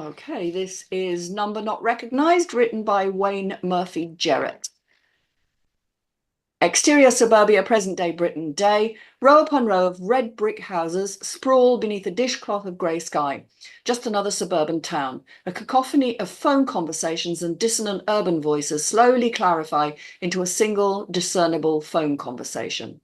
Okay, this is Number Not Recognised, written by Wayne Murphy-Jerrett. Exterior suburbia, present-day Britain. Day. Row upon row of red brick houses sprawl beneath a dishcloth of grey sky. Just another suburban town. A cacophony of phone conversations and dissonant urban voices slowly clarify into a single, discernible phone conversation.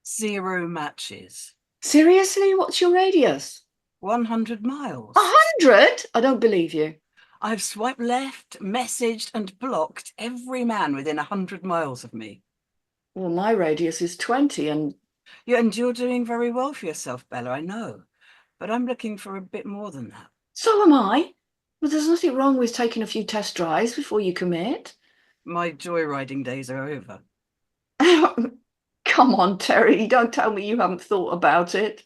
0 matches. Seriously? What's your radius? 100 miles. 100? I don't believe you. I've swiped left, messaged and blocked every man within 100 miles of me. Well, my radius is 20 and... And you're doing very well for yourself, Bella, I know. But I'm looking for a bit more than that. So am I. But there's nothing wrong with taking a few test drives before you commit. My joyriding days are over. Come on, Terry, don't tell me you haven't thought about it.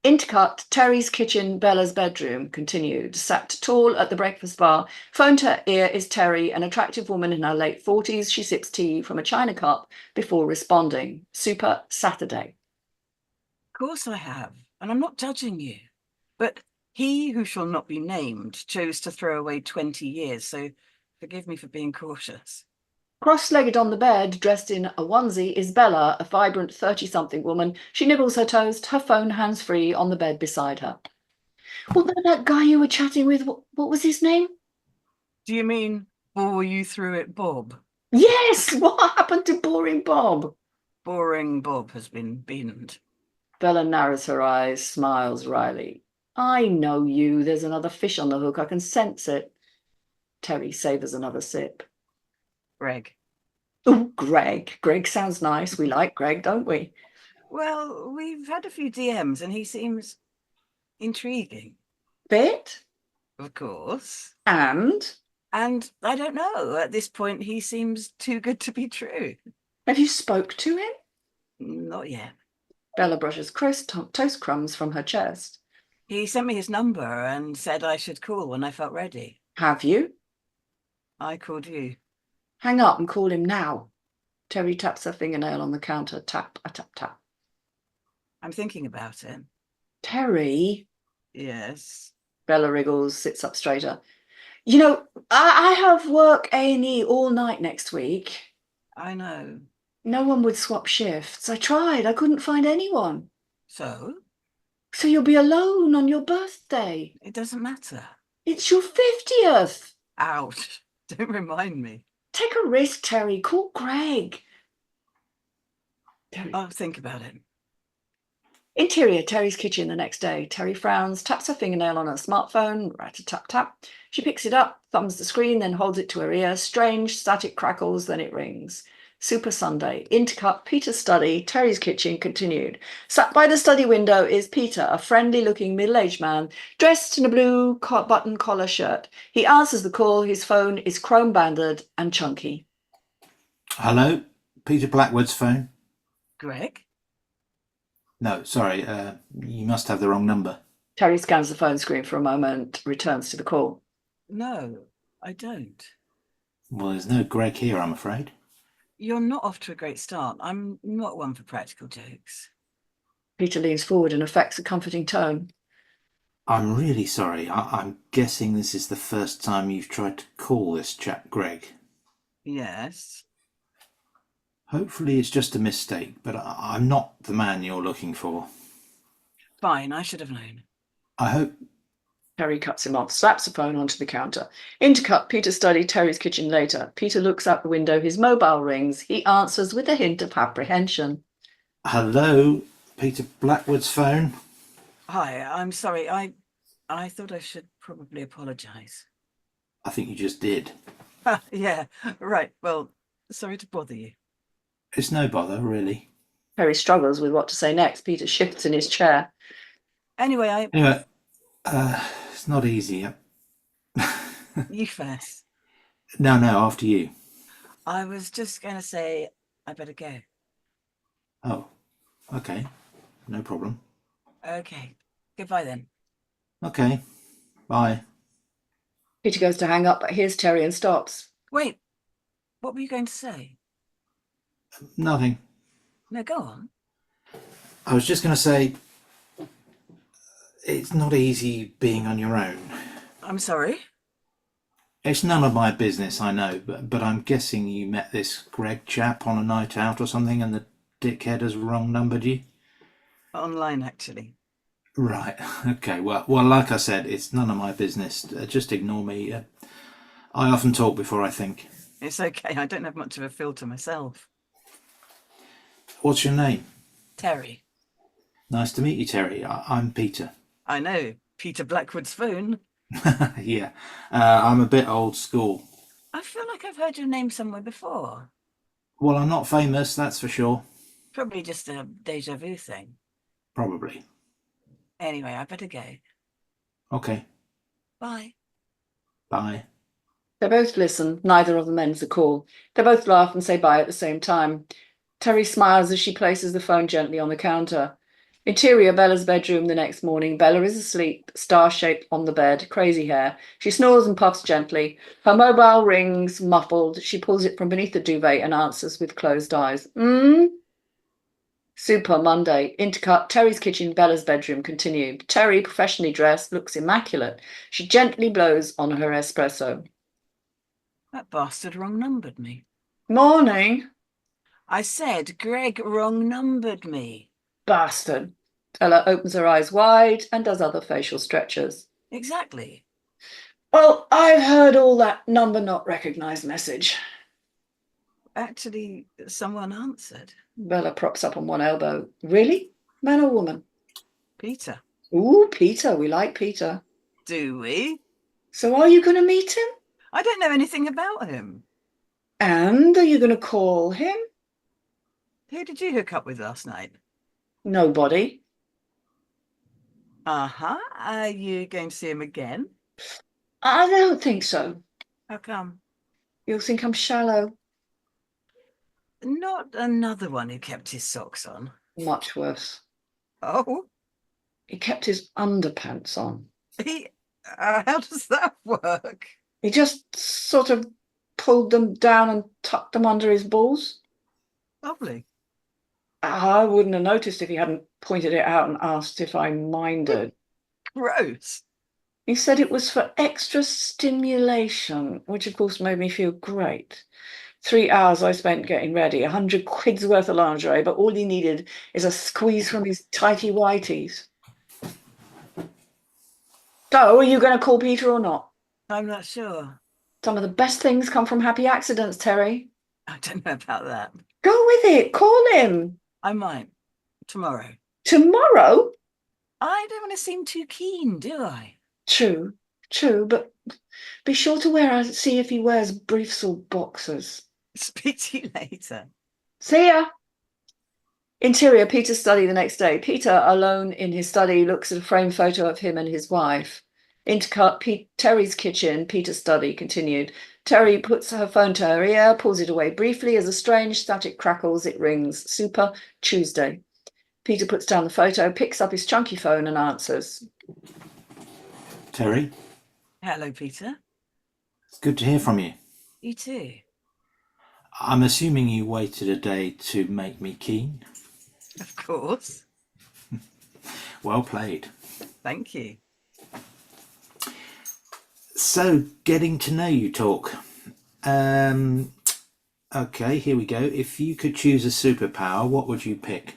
Intercut, Terry's kitchen, Bella's bedroom, continued. Sat tall at the breakfast bar. Phone to her ear is Terry, an attractive woman in her late 40s. She sips tea from a china cup before responding. Super Saturday. Of course I have, and I'm not judging you. But he who shall not be named chose to throw away 20 years, so forgive me for being cautious. Cross-legged on the bed, dressed in a onesie, is Bella, a vibrant 30-something woman. She nibbles her toast, her phone hands-free on the bed beside her. What about that guy you were chatting with? What was his name? Do you mean bore you through it, Bob? Yes! What happened to Boring Bob? Boring Bob has been binned. Bella narrows her eyes, smiles wryly. I know you. There's another fish on the hook. I can sense it. Terry savours another sip. Greg. Oh, Greg. Greg sounds nice. We like Greg, don't we? Well, we've had a few DMs and he seems intriguing. Bit? Of course. And? And I don't know. At this point, he seems too good to be true. Have you spoke to him? Not yet. Bella brushes toast crumbs from her chest. He sent me his number and said I should call when I felt ready. Have you? I called you. Hang up and call him now. Terry taps her fingernail on the counter. Tap, a tap, tap. I'm thinking about it. Terry? Yes. Bella wriggles, sits up straighter. You know, I have work A&E all night next week. I know. No one would swap shifts. I tried. I couldn't find anyone. So? So you'll be alone on your birthday. It doesn't matter. It's your 50th. Ouch. Don't remind me. Take a risk, Terry. Call Greg. Terry. I'll think about it. Interior, Terry's kitchen the next day. Terry frowns, taps her fingernail on her smartphone. Rat-a-tap-tap. She picks it up, thumbs the screen, then holds it to her ear. Strange, static crackles, then it rings. Super Sunday. Intercut, Peter's study, Terry's kitchen, continued. Sat by the study window is Peter, a friendly-looking middle-aged man, dressed in a blue button collar shirt. He answers the call. His phone is chrome-banded and chunky. Hello? Peter Blackwood's phone? Greg? No, sorry, you must have the wrong number. Terry scans the phone screen for a moment, returns to the call. No, I don't. Well, there's no Greg here, I'm afraid. You're not off to a great start. I'm not one for practical jokes. Peter leans forward and affects a comforting tone. I'm really sorry. I'm guessing this is the first time you've tried to call this chap Greg. Yes. Hopefully it's just a mistake, but I'm not the man you're looking for. Fine, I should have known. I hope... Terry cuts him off, slaps the phone onto the counter. Intercut, Peter studied Terry's kitchen later. Peter looks out the window. His mobile rings. He answers with a hint of apprehension. Hello? Peter Blackwood's phone? Hi, I'm sorry. I thought I should probably apologise. I think you just did. Yeah, right. Well, sorry to bother you. It's no bother, really. Terry struggles with what to say next. Peter shifts in his chair. Anyway, It's not easy. You first. No, after you. I was just going to say I better go. Oh, okay. No problem. Okay. Goodbye then. Okay. Bye. Peter goes to hang up, but hears Terry and stops. Wait, what were you going to say? Nothing. No, go on. I was just going to say, it's not easy being on your own. I'm sorry. It's none of my business, I know, but I'm guessing you met this Greg chap on a night out or something and the dickhead has wrong numbered you? Online, actually. Right, okay, well, like I said, it's none of my business. Just ignore me. I often talk before I think. It's okay. I don't have much of a filter myself. What's your name? Terry. Nice to meet you, Terry. I'm Peter. I know. Peter Blackwood's phone. Yeah, I'm a bit old school. I feel like I've heard your name somewhere before. Well, I'm not famous, that's for sure. Probably just a deja vu thing. Probably. Anyway, I better go. Okay, Bye. bye. They both listen. Neither of them ends the call. They both laugh and say bye at the same time. Terry smiles as she places the phone gently on the counter. Interior Bella's bedroom the next morning. Bella is asleep, star-shaped on the bed, crazy hair. She snores and puffs gently. Her mobile rings, muffled. She pulls it from beneath the duvet and answers with closed eyes. Super Monday. Intercut. Terry's kitchen, Bella's bedroom. Continued. Terry, professionally dressed, looks immaculate. She gently blows on her espresso. That bastard wrong-numbered me. Morning. I said Greg wrong-numbered me. Bastard. Ella opens her eyes wide and does other facial stretches. Exactly. Well, I've heard all that number not recognized message. Actually, someone answered. Bella props up on one elbow. Really? Man or woman? Peter. Ooh, Peter. We like Peter. Do we? So are you going to meet him? I don't know anything about him. And are you going to call him? Who did you hook up with last night? Nobody. Uh-huh. Are you going to see him again? I don't think so. How come? You'll think I'm shallow. Not another one who kept his socks on. Much worse. Oh, He kept his underpants on. how does that work? He just sort of pulled them down and tucked them under his balls. Lovely. I wouldn't have noticed if he hadn't pointed it out and asked if I minded. Gross. He said it was for extra stimulation, which of course made me feel great. 3 hours I spent getting ready, 100 quid's worth of lingerie, but all he needed is a squeeze from his tighty whities. So, are you going to call Peter or not? I'm not sure. Some of the best things come from happy accidents, Terry. I don't know about that. Go with it. Call him. I might. Tomorrow. Tomorrow? I don't want to seem too keen, do I? True, but be sure to see if he wears briefs or boxers. Speak to you later. See ya. Interior, Peter's study the next day. Peter, alone in his study, looks at a framed photo of him and his wife. Intercut, Terry's kitchen, Peter's study, continued. Terry puts her phone to her ear, pulls it away briefly. As a strange static crackles, it rings. Super Tuesday. Peter puts down the photo, picks up his chunky phone and answers. Terry, Hello, Peter. it's good to hear from you. You too. I'm assuming you waited a day to make me keen. Of course. Well played. Thank you. So, getting to know you talk. Okay, here we go. If you could choose a superpower, what would you pick?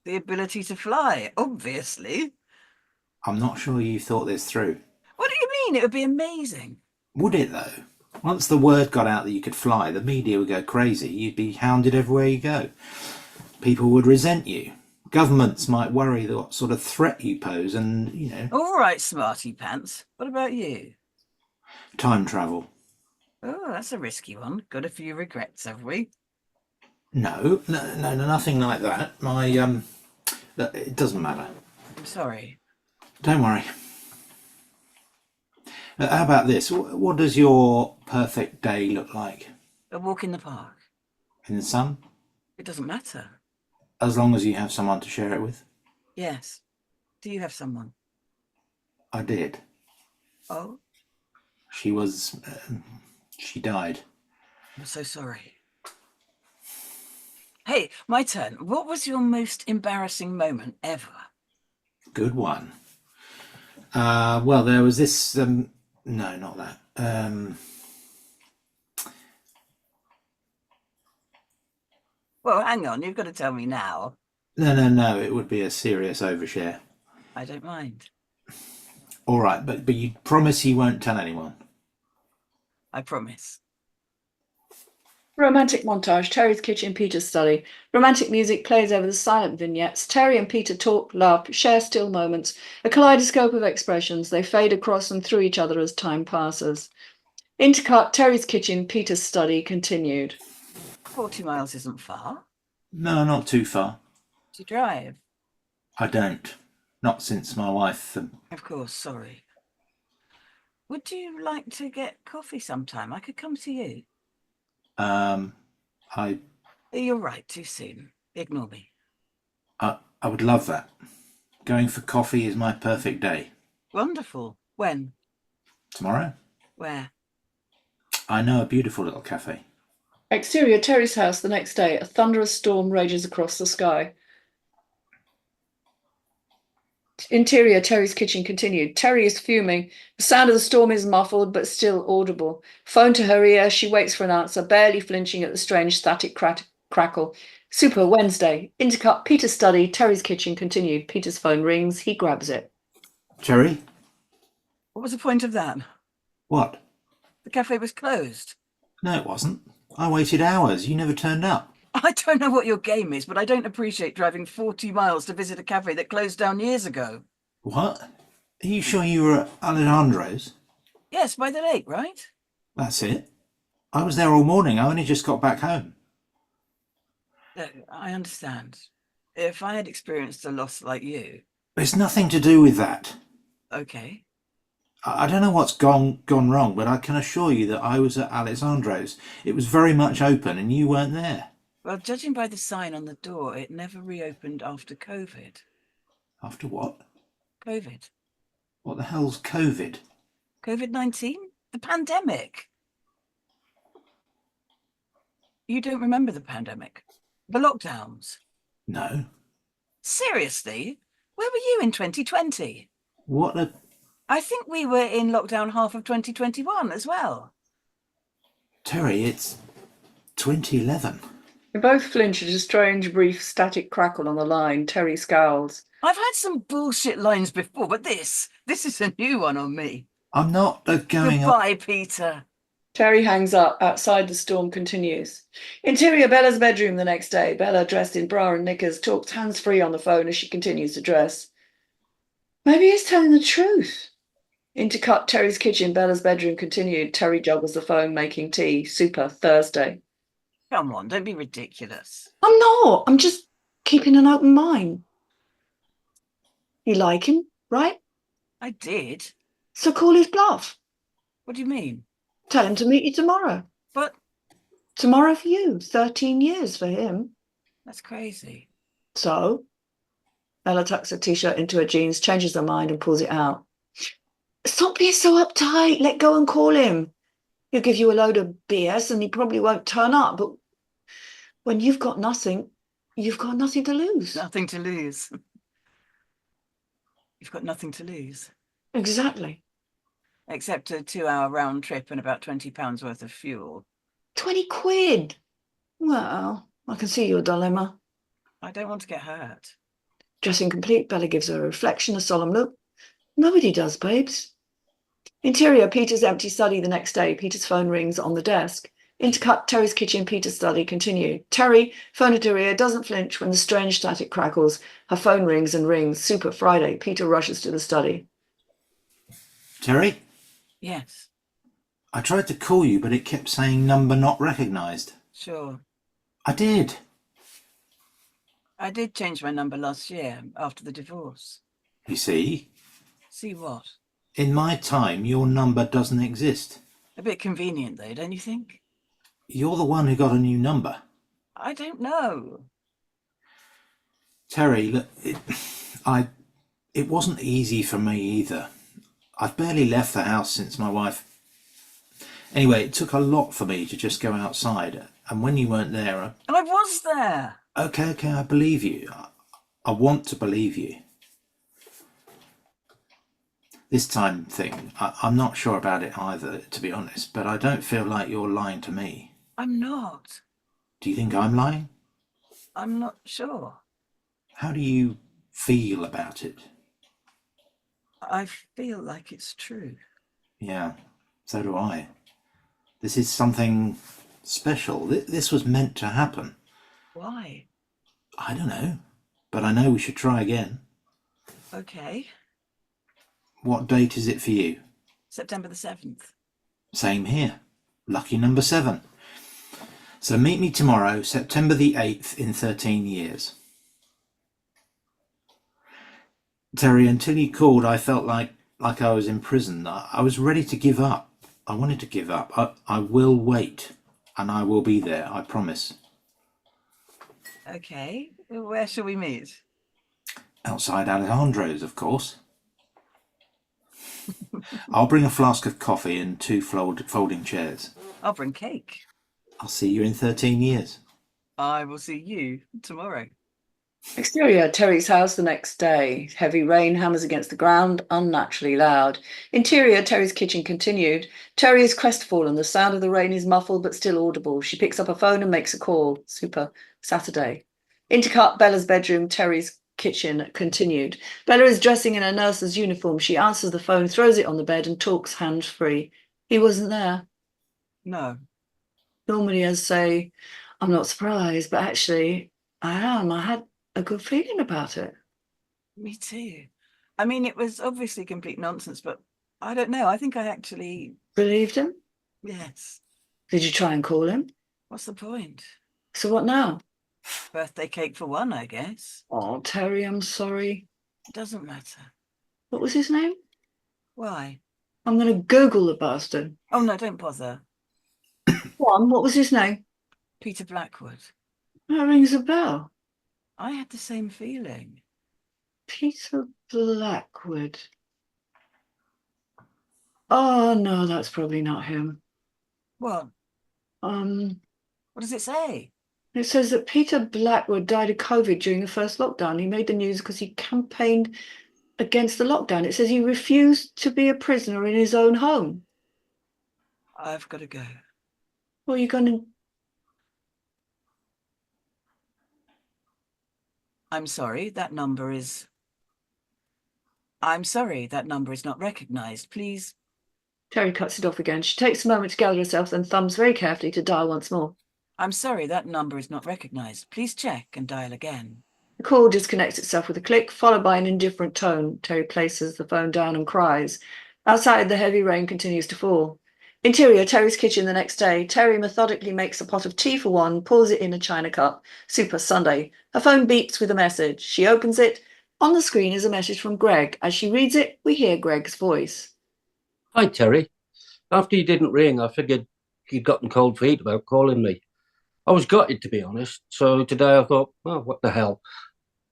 The ability to fly, obviously. I'm not sure you thought this through. What do you mean? It would be amazing. Would it, though? Once the word got out that you could fly, the media would go crazy. You'd be hounded everywhere you go. People would resent you. Governments might worry what sort of threat you pose and, All right, smarty pants. What about you? time travel. Oh, that's a risky one. Got a few regrets, have we? No, nothing like that. It doesn't matter. I'm sorry. Don't worry. How about this? What does your perfect day look like? A walk in the park. In the sun? It doesn't matter. As long as you have someone to share it with? Yes. Do you have someone? I did. Oh, She died. I'm so sorry. Hey, my turn. What was your most embarrassing moment ever? Good one. Well, there was this No, not that. Well, hang on, you've got to tell me now. No. It would be a serious overshare. I don't mind. All right, but you promise you won't tell anyone. I promise. Romantic montage. Terry's kitchen, Peter's study. Romantic music plays over the silent vignettes. Terry and Peter talk, laugh, share still moments. A kaleidoscope of expressions. They fade across and through each other as time passes. Intercut. Terry's kitchen, Peter's study continued. 40 miles isn't far. No, not too far. Do you drive? I don't. Not since my wife. Of course, sorry. Would you like to get coffee sometime? I could come to you. I You're right, too soon. Ignore me. would love that. Going for coffee is my perfect day. Wonderful. When? Tomorrow? Where? I know a beautiful little cafe. Exterior. Terry's house the next day. A thunderous storm rages across the sky. Interior. Terry's kitchen continued. Terry is fuming. The sound of the storm is muffled but still audible. Phone to her ear. She waits for an answer, barely flinching at the strange static crackle. Super Wednesday. Intercut. Peter's study. Terry's kitchen continued. Peter's phone rings. He grabs it. Cherry? What was the point of that? What? The cafe was closed. No, it wasn't. I waited hours. You never turned up. I don't know what your game is, but I don't appreciate driving 40 miles to visit a cafe that closed down years ago. What? Are you sure you were at Alejandro's? Yes, by the lake, right? That's it. I was there all morning. I only just got back home. I understand. If I had experienced a loss like you... It's nothing to do with that. Okay. I don't know what's gone wrong, but I can assure you that I was at Alessandro's. It was very much open and you weren't there. Well, judging by the sign on the door, it never reopened after COVID. After what? COVID. What the hell's COVID? COVID-19? The pandemic. You don't remember the pandemic? The lockdowns? No. Seriously? Where were you in 2020? What a... I think we were in lockdown half of 2021 as well. Terry, it's 2011. They both flinch at a strange, brief, static crackle on the line. Terry scowls. I've had some bullshit lines before, but this is a new one on me. I'm not going on... Goodbye, Peter. Terry hangs up. Outside, the storm continues. Interior. Bella's bedroom the next day. Bella, dressed in bra and knickers, talks hands-free on the phone as she continues to dress. Maybe he's telling the truth. Intercut. Terry's kitchen. Bella's bedroom continued. Terry juggles the phone, making tea. Super Thursday. Come on, don't be ridiculous. I'm not. I'm just keeping an open mind. You like him, right? I did. So call his bluff. What do you mean? Tell him to meet you tomorrow. But Tomorrow for you. 13 years for him. that's crazy. So? Ella tucks her t-shirt into her jeans, changes her mind and pulls it out. Stop being so uptight. Let go and call him. He'll give you a load of BS and he probably won't turn up. But when you've got nothing to lose. Nothing to lose. You've got nothing to lose. Exactly. Except a 2-hour round trip and about £20 worth of fuel. 20 quid. Well, I can see your dilemma. I don't want to get hurt. Dressing complete, Bella gives her a reflection, a solemn look. Nobody does, babes. Interior. Peter's empty study the next day. Peter's phone rings on the desk. Intercut. Terry's kitchen. Peter's study continued. Terry, phone at her ear, doesn't flinch when the strange static crackles. Her phone rings and rings. Super Friday. Peter rushes to the study. Terry? Yes. I tried to call you, but it kept saying number not recognised. Sure. I did. I did change my number last year after the divorce. You see? See what? In my time, your number doesn't exist. A bit convenient though, don't you think? You're the one who got a new number. I don't know. Terry, look, it wasn't easy for me either. I've barely left the house since my wife... Anyway, it took a lot for me to just go outside. And when you weren't there... And I was there. Okay, I believe you. I want to believe you. This time thing, I'm not sure about it either, to be honest, but I don't feel like you're lying to me. I'm not. Do you think I'm lying? I'm not sure. How do you feel about it? I feel like it's true. Yeah, so do I. This is something special. This was meant to happen. Why? I don't know, but I know we should try again. Okay. What date is it for you? September the 7th. Same here. Lucky number 7. So meet me tomorrow, September the 8th, in 13 years. Terry, until you called, I felt like I was in prison. I was ready to give up. I wanted to give up. I will wait, and I will be there, I promise. Okay. Where shall we meet? Outside Alejandro's, of course. I'll bring a flask of coffee and 2 folding chairs. I'll bring cake. I'll see you in 13 years. I will see you tomorrow. Exterior, Terry's house the next day. Heavy rain hammers against the ground, unnaturally loud. Interior, Terry's kitchen continued. Terry is crestfallen. The sound of the rain is muffled but still audible. She picks up a phone and makes a call. Super. Saturday. Intercut, Bella's bedroom, Terry's kitchen continued. Bella is dressing in her nurse's uniform. She answers the phone, throws it on the bed and talks hands-free. He wasn't there. No. Normally I'd say, I'm not surprised, but actually I am. I had a good feeling about it. Me too. I mean, it was obviously complete nonsense, but I don't know. I think I actually... Believed him? Yes. Did you try and call him? What's the point? So what now? Birthday cake for one, I guess. Oh, Terry, I'm sorry. It doesn't matter. What was his name? Why? I'm going to Google the bastard. Oh, no, don't bother. What was his name? Peter Blackwood. That rings a bell. I had the same feeling. Peter Blackwood. Oh, no, that's probably not him. What? What does it say? It says that Peter Blackwood died of COVID during the first lockdown. He made the news because he campaigned against the lockdown. It says he refused to be a prisoner in his own home. I've got to go. What are you going to... I'm sorry, that number is not recognized. Please. Terry cuts it off again. She takes a moment to gather herself, then thumbs very carefully to dial once more. I'm sorry, that number is not recognized. Please check and dial again. The call disconnects itself with a click, followed by an indifferent tone. Terry places the phone down and cries. Outside, the heavy rain continues to fall. Interior, Terry's kitchen the next day. Terry methodically makes a pot of tea for one, pours it in a china cup. Super Sunday. Her phone beeps with a message. She opens it. On the screen is a message from Greg. As she reads it, we hear Greg's voice. Hi, Terry. After you didn't ring, I figured you'd gotten cold feet about calling me. I was gutted, to be honest. So today I thought, oh, what the hell?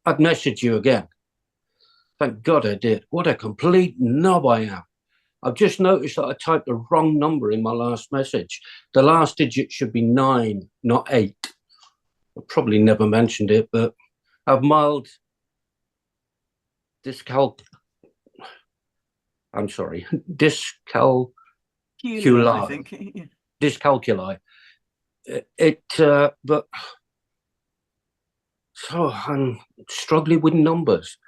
I'd message you again. Thank God I did. What a complete knob I am. I've just noticed that I typed the wrong number in my last message. The last digit should be 9, not 8. I probably never mentioned it, but I've mild dyscalculia. I think. Dyscalculia. But so I'm struggling with numbers.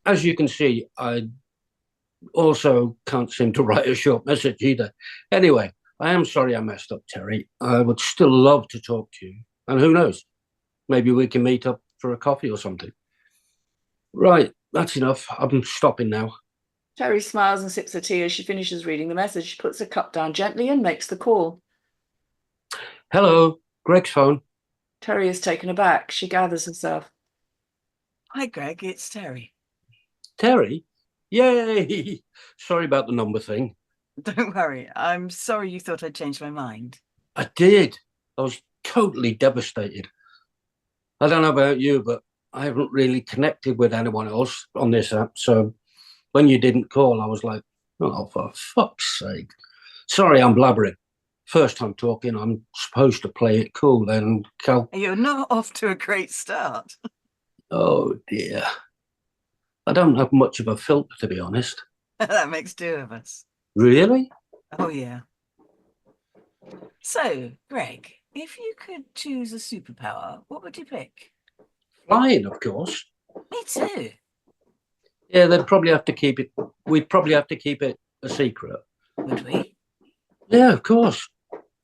As you can see, I also can't seem to write a short message either. Anyway, I am sorry I messed up, Terry. I would still love to talk to you. And who knows, maybe we can meet up for a coffee or something. Right, that's enough. I'm stopping now. Terry smiles and sips her tea as she finishes reading the message. She puts her cup down gently and makes the call. Hello, Greg's phone. Terry is taken aback. She gathers herself. Hi, Greg, it's Terry. Terry? Yay! Sorry about the number thing. Don't worry. I'm sorry you thought I'd changed my mind. I did. I was totally devastated. I don't know about you, but I haven't really connected with anyone else on this app. So when you didn't call, I was like, oh, for fuck's sake. Sorry, I'm blabbering. First time talking, I'm supposed to play it cool and You're not off to a great start. Oh, dear. I don't have much of a filter, to be honest. That makes two of us. Really? Oh, yeah. So, Greg, if you could choose a superpower, what would you pick? Flying, of course. Me too. Yeah, they'd probably have to keep it. We'd probably have to keep it a secret. Would we? Yeah, of course.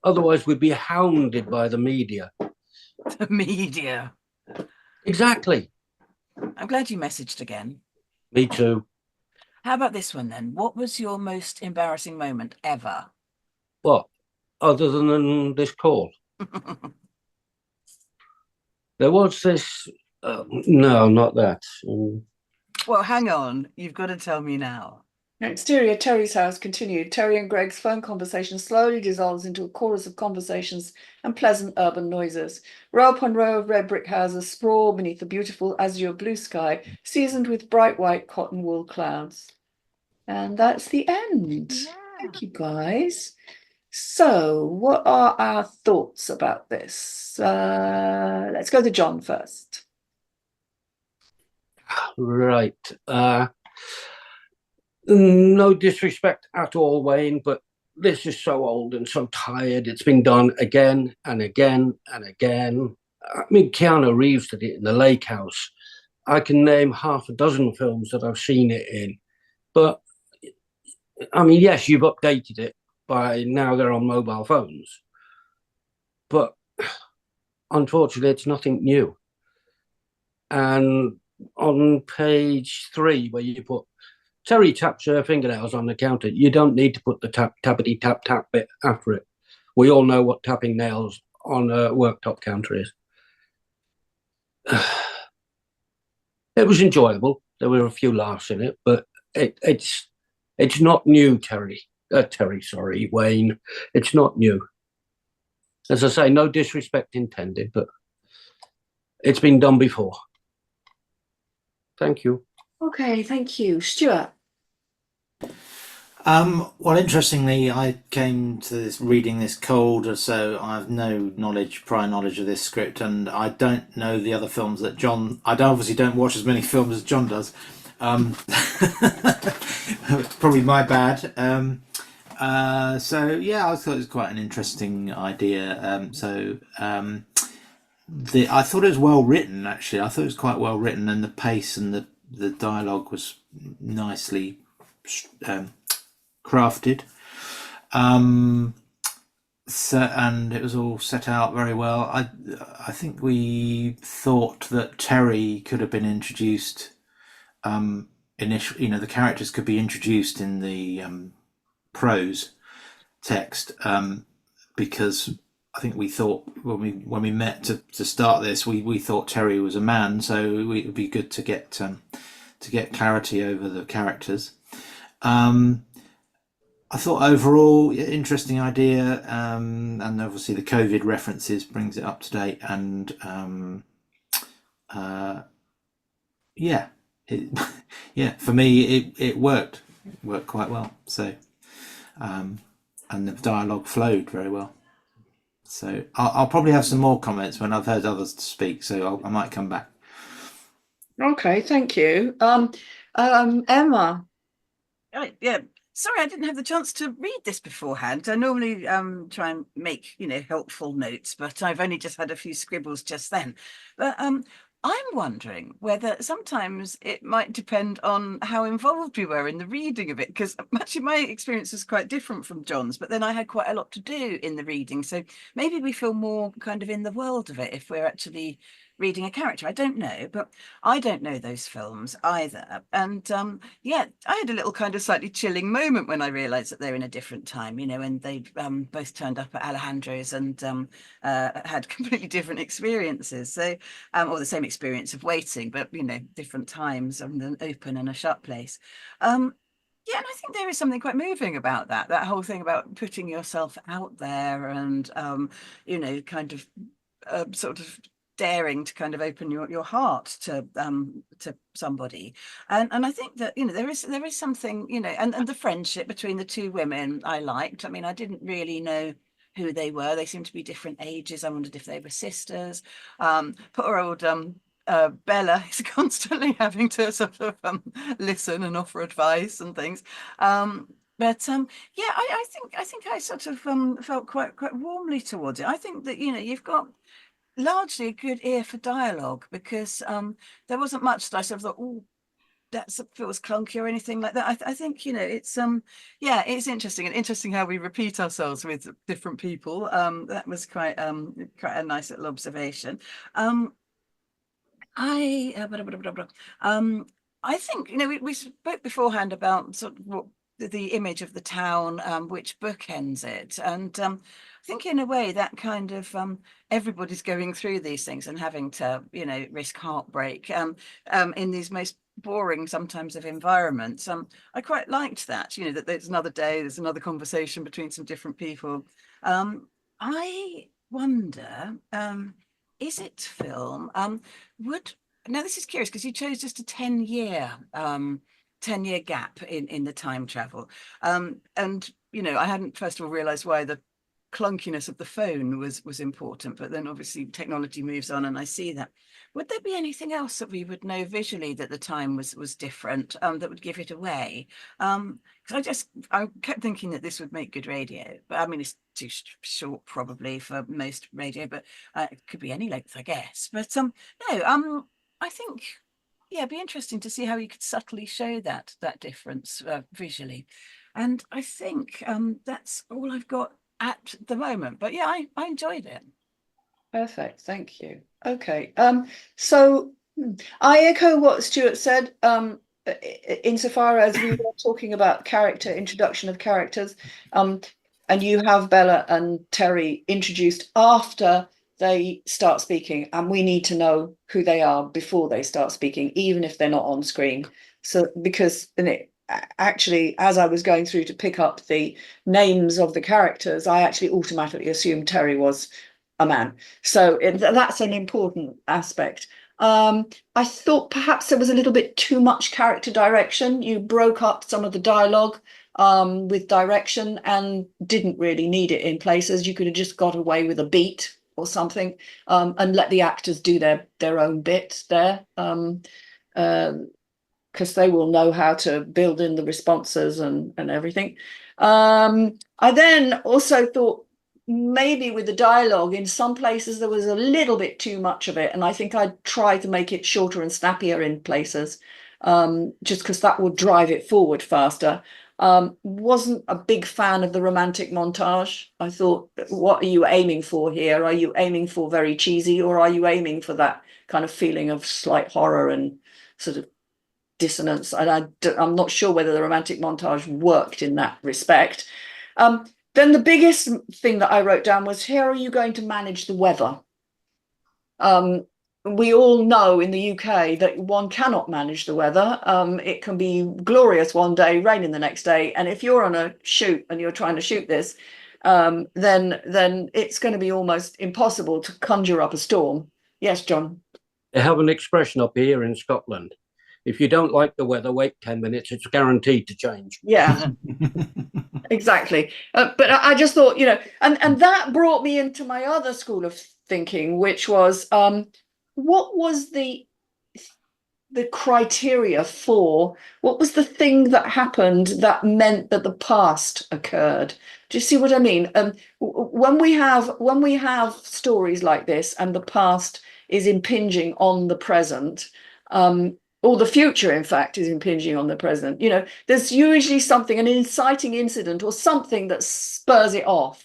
Otherwise, we'd be hounded by the media. The media. Exactly. I'm glad you messaged again. Me too. How about this one then? What was your most embarrassing moment ever? What? Other than this call? There was this. No, not that. Well, hang on. You've got to tell me now. Exterior, Terry's house continued. Terry and Greg's phone conversation slowly dissolves into a chorus of conversations and pleasant urban noises. Row upon row of red brick houses sprawl beneath the beautiful azure blue sky, seasoned with bright white cotton wool clouds. And that's the end. Thank you, guys. So, what are our thoughts about this? Let's go to John first. Right. No disrespect at all, Wayne, but this is so old and so tired. It's been done again and again and again. I mean, Keanu Reeves did it in The Lake House. I can name half a dozen films that I've seen it in. But, I mean, yes, you've updated it by now they're on mobile phones. But unfortunately, it's nothing new. And on page 3, where you put Terry taps her fingernails on the counter, you don't need to put the tappity tap tap bit after it. We all know what tapping nails on a worktop counter is. It was enjoyable. There were a few laughs in it, but it's not new, Wayne. It's not new. As I say, no disrespect intended, but it's been done before. Thank you. Okay, thank you. Stewart. Well, interestingly, I came to this reading this cold, so I have no prior knowledge of this script, and I don't know the other films that John. Obviously don't watch as many films as John does. Probably my bad. So yeah, I thought it was quite an interesting idea. I thought it was well written. Actually, I thought it was quite well written, and the pace and the dialogue was nicely crafted. And it was all set out very well. I think we thought that Terry could have been introduced initially. The characters could be introduced in the prose text, because I think we thought when we met to start this, we thought Terry was a man, so it would be good to get clarity over the characters. I thought overall interesting idea, and obviously the COVID references brings it up to date, and for me it worked quite well. So and the dialogue flowed very well. So I'll probably have some more comments when I've heard others speak, so I might come back. Okay, thank you. Emma. Yeah. Sorry, I didn't have the chance to read this beforehand. I normally try and make, helpful notes, but I've only just had a few scribbles just then. But I'm wondering whether sometimes it might depend on how involved we were in the reading of it, because actually my experience was quite different from John's, but then I had quite a lot to do in the reading. So maybe we feel more kind of in the world of it if we're actually reading a character. I don't know, but I don't know those films either. And I had a little kind of slightly chilling moment when I realized that they're in a different time, when they both turned up at Alejandro's and had completely different experiences. So, or the same experience of waiting, but, different times and an open and a shut place. And I think there is something quite moving about that whole thing about putting yourself out there and, kind of sort of daring to kind of open your heart to somebody, and I think that there is something, and the friendship between the two women I liked. I mean, I didn't really know who they were. They seemed to be different ages. I wondered if they were sisters. Poor old Bella is constantly having to sort of listen and offer advice and things. Yeah, I think I sort of felt quite warmly towards it. I think that, you know, you've got largely a good ear for dialogue, because there wasn't much that I sort of thought, oh, that feels clunky or anything like that. I think, you know, it's yeah, it's interesting, and interesting how we repeat ourselves with different people. That was quite a nice little observation. I think, you know, we spoke beforehand about sort of what the image of the town, which bookends it, and I think in a way that kind of everybody's going through these things and having to, you know, risk heartbreak in these most boring sometimes of environments. I quite liked that, you know, that there's another day, there's another conversation between some different people. I wonder, is it film? Now this is curious, because you chose just a 10-year gap in the time travel, and you know, I hadn't first of all realized why the clunkiness of the phone was important, but then obviously technology moves on and I see that. Would there be anything else that we would know visually that the time was different, that would give it away? Because I kept thinking that this would make good radio, but I mean, it's too short probably for most radio, but it could be any length, I guess. But no, I think, yeah, it'd be interesting to see how you could subtly show that difference visually. And I think that's all I've got at the moment. But yeah, I enjoyed it. Perfect, thank you. Okay, so I echo what Stewart said, insofar as we were talking about character, introduction of characters, and you have Bella and Terry introduced after they start speaking, and we need to know who they are before they start speaking, even if they're not on screen. So because actually, as I was going through to pick up the names of the characters, I actually automatically assumed Terry was a man. So that's an important aspect. I thought perhaps there was a little bit too much character direction. You broke up some of the dialogue with direction and didn't really need it in places. You could have just got away with a beat or something, and let the actors do their own bit there, because they will know how to build in the responses and everything. I then also thought maybe with the dialogue, in some places there was a little bit too much of it, and I think I tried to make it shorter and snappier in places, just because that would drive it forward faster. Wasn't a big fan of the romantic montage. I thought, what are you aiming for here? Are you aiming for very cheesy, or are you aiming for that kind of feeling of slight horror and sort of dissonance? And I'm not sure whether the romantic montage worked in that respect. Then the biggest thing that I wrote down was, how are you going to manage the weather? We all know in the UK that one cannot manage the weather. It can be glorious one day, raining the next day. And if you're on a shoot and you're trying to shoot this, then it's going to be almost impossible to conjure up a storm. Yes, John? They have an expression up here in Scotland. If you don't like the weather, wait 10 minutes. It's guaranteed to change. Yeah, exactly. But I just thought, you know, and that brought me into my other school of thinking, which was, what was the criteria for, what was the thing that happened that meant that the past occurred? Do you see what I mean? When we have stories like this and the past is impinging on the present, or the future, in fact, is impinging on the present, you know, there's usually something, an inciting incident or something that spurs it off.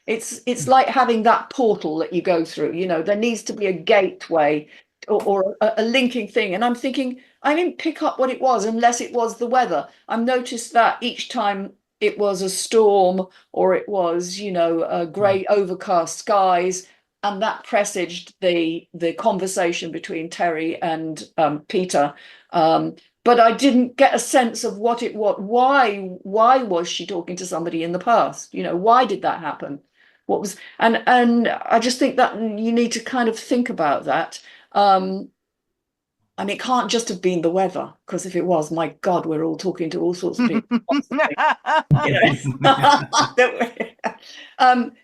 It's like having that portal that you go through, you know, there needs to be a gateway or a linking thing. And I'm thinking, I didn't pick up what it was unless it was the weather. I've noticed that each time it was a storm or it was, you know, grey overcast skies, and that presaged the conversation between Terry and Peter. But I didn't get a sense of what it was. Why was she talking to somebody in the past? You know, why did that happen? What was, and I just think that you need to kind of think about that. I mean, it can't just have been the weather, because if it was, my God, we're all talking to all sorts of people.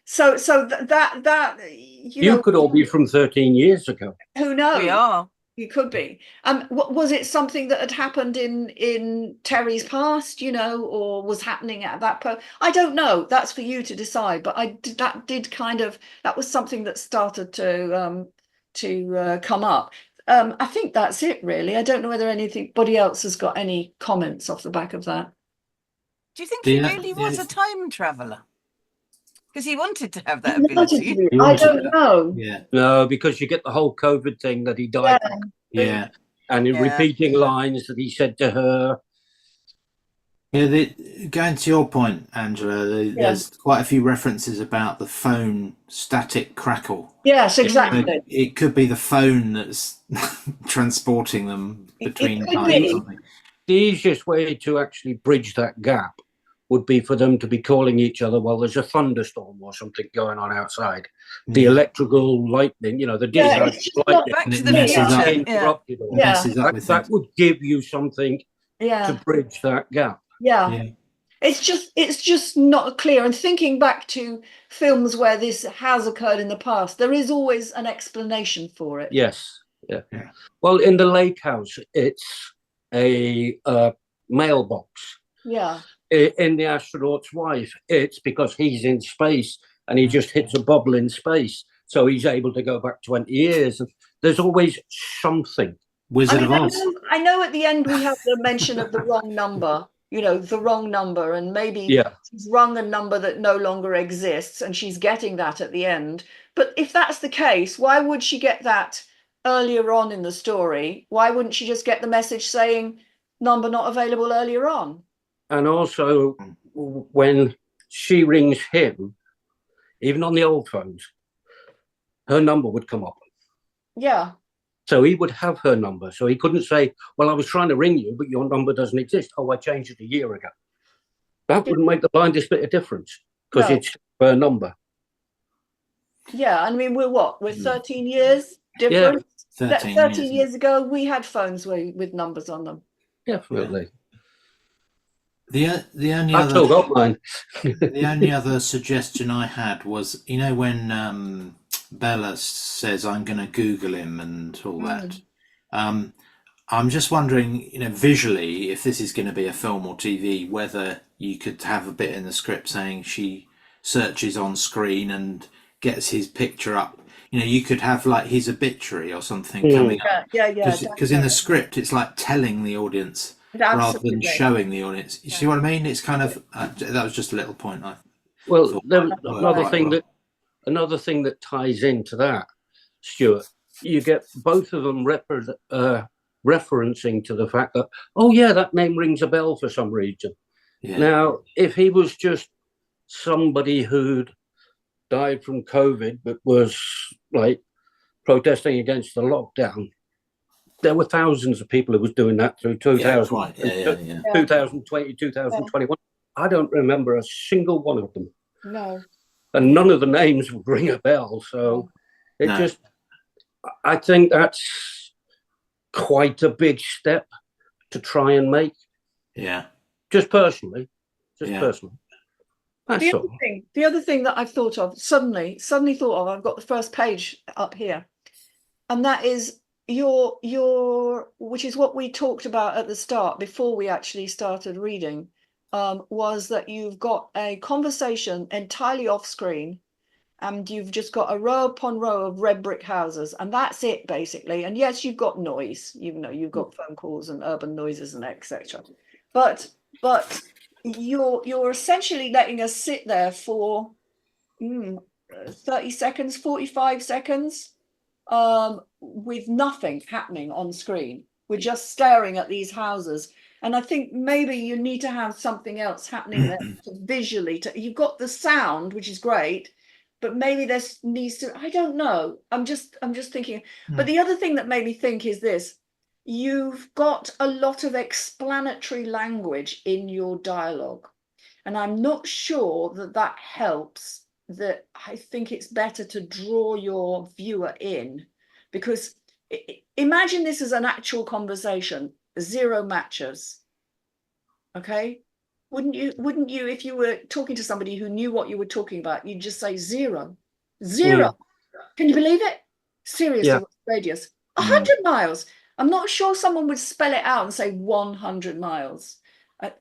So that you know, could all be from 13 years ago. who knows? We are. You could be. Was it something that had happened in Terry's past, or was happening at that point? I don't know. That's for you to decide. But that was something that started to come up. I think that's it, really. I don't know whether anybody else has got any comments off the back of that. Do you think he really was a time traveller? Because he wanted to have that ability. I don't know. Yeah. No, because you get the whole COVID thing that he died. Yeah. And in repeating lines that he said to her. Yeah, going to your point, Angela, there's quite a few references about the phone static crackle. Yes, exactly. So it could be the phone that's transporting them between times or something. The easiest way to actually bridge that gap would be for them to be calling each other while there's a thunderstorm or something going on outside. The electrical lightning, the lightning that would give you something to bridge that gap. Yeah. It's just not clear. And thinking back to films where this has occurred in the past, there is always an explanation for it. Yes. Yeah. Well, in the lake house, it's a mailbox. Yeah. In The Astronaut's Wife, it's because he's in space and he just hits a bubble in space, so he's able to go back 20 years. And there's always something. Wizard of Oz. I know at the end we have the mention of the wrong number, the wrong number, and maybe she's rung a number that no longer exists, and she's getting that at the end. But if that's the case, why would she get that earlier on in the story? Why wouldn't she just get the message saying number not available earlier on? And also, when she rings him, even on the old phones, her number would come up. Yeah. So he would have her number. So he couldn't say, well, I was trying to ring you, but your number doesn't exist. Oh, I changed it a year ago. That wouldn't make the slightest bit of difference because it's her number. Yeah. I mean, we're 13 years different. Yeah, 13 years ago, we had phones with numbers on them. Definitely. The only I've still got mine. The only other suggestion I had was, when Bella says, I'm going to Google him and all that. I'm just wondering, visually, if this is going to be a film or TV, whether you could have a bit in the script saying she searches on screen and gets his picture up. You could have like his obituary or something coming up. Yeah. Because in the script, it's like telling the audience rather than showing the audience. You see what I mean? It's kind of that was just a little point. Another thing that ties into that, Stewart, you get both of them referencing to the fact that, that name rings a bell for some reason. Yeah. Now, if he was just somebody who'd died from COVID but was like protesting against the lockdown, there were thousands of people who was doing that through 2020, 2021. I don't remember a single one of them. No. And none of the names would ring a bell. So I think that's quite a big step to try and make. Yeah. Just personally. The other thing that I've thought of, suddenly thought of, I've got the first page up here. And that is which is what we talked about at the start before we actually started reading, was that you've got a conversation entirely off screen and you've just got a row upon row of red brick houses, and that's it basically. And yes, you've got noise, you've got phone calls and urban noises and etc. But you're essentially letting us sit there for 30 seconds, 45 seconds, with nothing happening on screen. We're just staring at these houses. And I think maybe you need to have something else happening there visually. You've got the sound, which is great, but maybe there needs to, I don't know. I'm just thinking. But the other thing that made me think is this. You've got a lot of explanatory language in your dialogue. And I'm not sure that helps. That I think it's better to draw your viewer in, because imagine this as an actual conversation, 0 matches. Okay, wouldn't you if you were talking to somebody who knew what you were talking about, you'd just say 0. Can you believe it? Seriously, radius 100 miles. I'm not sure someone would spell it out and say 100 miles. I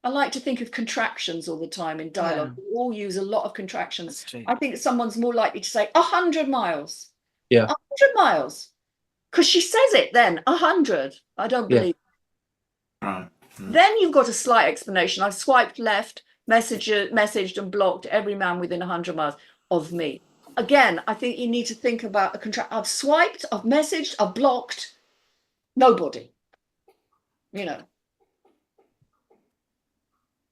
like to think of contractions all the time in dialogue. Yeah. We all use a lot of contractions. That's true. I think someone's more likely to say 100 miles. Yeah. 100 miles. Because she says it then, 100. I don't Yeah. believe. Right. Then you've got a slight explanation. I've swiped left, messaged and blocked every man within 100 miles of me. Again, I think you need to think about a contract. I've swiped, I've messaged, I've blocked nobody, you know.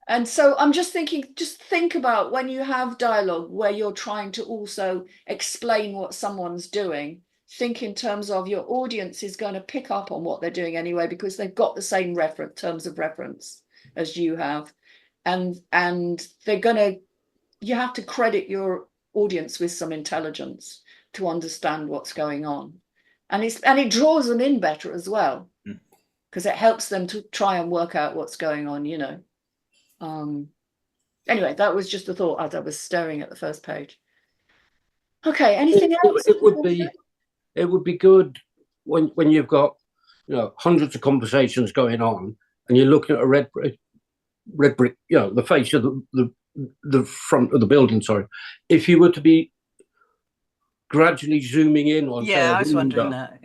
And so I'm just thinking, just think about when you have dialogue where you're trying to also explain what someone's doing, think in terms of your audience is going to pick up on what they're doing anyway, because they've got the same terms of reference as you have. And they're going to, you have to credit your audience with some intelligence to understand what's going on. And it draws them in better as well, because it helps them to try and work out what's going on, you know. Anyway, that was just a thought as I was staring at the first page. Okay, anything else? It would be good when you've got, you know, hundreds of conversations going on, and you're looking at a red brick, you know, the face of the front of the building. Sorry, if you were to be gradually zooming in on, I was wondering that.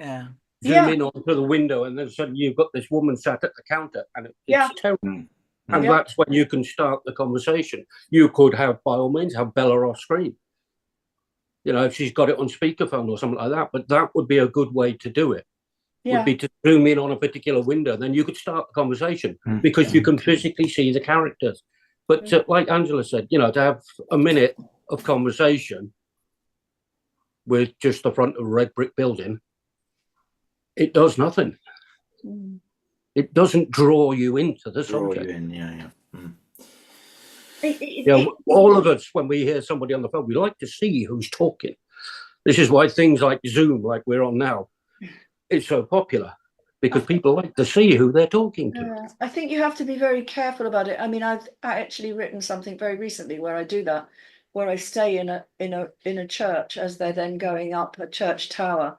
Zoom in onto the window, and then suddenly you've got this woman sat at the counter, and it's terrible. And that's when you can start the conversation. You could have, by all means, have Bella off screen. You know, if she's got it on speakerphone or something like that. But that would be a good way to do it. Would be to zoom in on a particular window. Then you could start the conversation because you can physically see the characters. But like Angela said, you know, to have a minute of conversation with just the front of a red brick building, it does nothing. It doesn't draw you into the subject. All of us, when we hear somebody on the phone, we like to see who's talking. This is why things like Zoom, like we're on now, is so popular, because people like to see who they're talking to. I think you have to be very careful about it. I mean, I've actually written something very recently where I do that, where I stay in a church as they're then going up a church tower.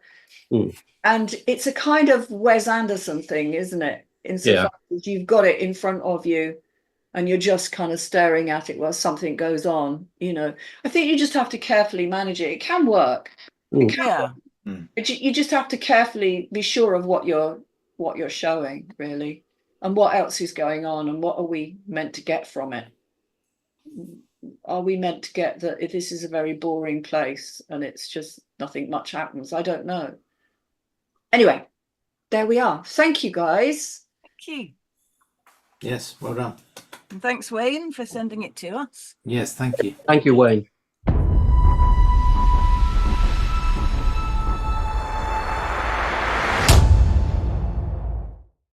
And it's a kind of Wes Anderson thing, isn't it? Insofar as you've got it in front of you and you're just kind of staring at it while something goes on, you know. I think you just have to carefully manage it. It can work. It can work. You just have to carefully be sure of what you're showing, really, and what else is going on, and what are we meant to get from it. Are we meant to get that if this is a very boring place and it's just nothing much happens? I don't know. Anyway, there we are. Thank you, guys. Thank you. Yes, well done. And thanks, Wayne, for sending it to us. Yes, thank you. Thank you, Wayne.